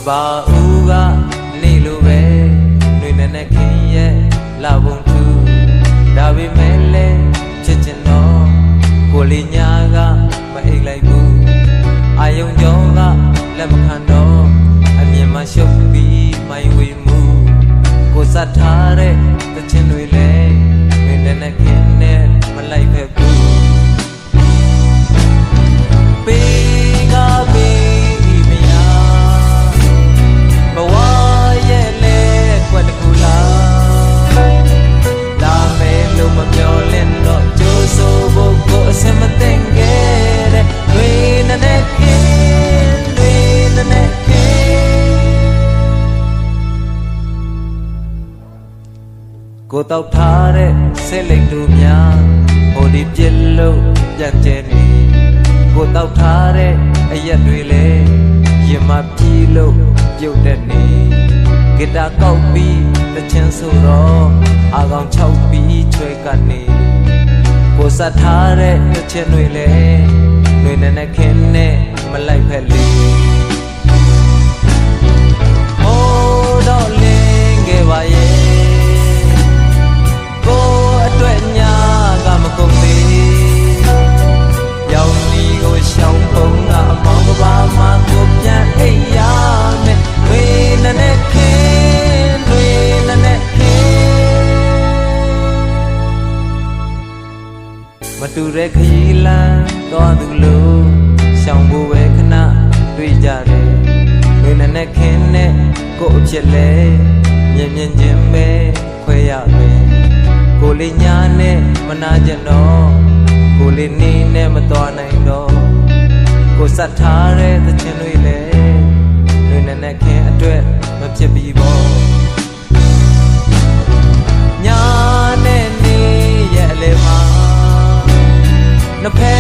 ba uga ni lu be nui nene kin ye la bung tu da bi mele chit chin no ko li nya ga ma ai lai bu ayong jo ga la ma khan do a myin ma shuk bi mai wi mu ko sat tha de ta chin nui le nui nene kin ne ma lai phe bu bi ga biကိုတောက်ထားတဲ့ဆဲလိတ်တို့များဟိုဒီပြစ်လို့ပြတ်ကျဲနေကိုတောက်ထားတဲ့အရက်တွေလေရင်မပြေးလို့ပြုတ်တဲ့နေဂီတာကောက်ပြီးတချင်ဆိုတော့အာကောင်၆ပြီးချွဲကနေကိုစထားတဲ့တချင်တွေလေတွေနဲ့ခင်းနဲ့မလိုက်ဖက်လေဟိုတော့လင်းခဲ့ပါရဲ့အတွက်ညာကမကုန်သေးရောင်ဒီကိုရှောင်းပုံကအမောင်းကဘာမှကိုပြန်အိပ်ရမယ်တွေနဲ့ခင်းတွေနဲ့ခင်းမတူတဲ့ခရီးလမ်းသွားသူလို့ရှောင်းဖို့ပဲခဏတွေ့ကြတယ်တွေနဲ့ခင်းနဲ့ကိုအဖြစ်လဲမြင်မြင်ချင်းပဲခွဲရမယ်ကိုလေးညာနဲ့မနာကျင်တော့ကိုလေးနေနဲ့မတော်နိုင်တော့ကိုစတ်ထားတဲ့သချင်းတွေလေတွေနဲ့ခင်းအတွက်မဖြစ်ပြီးပေါ့ညာနဲ့နေရဲ့အလေမှာနှစ်ဖက်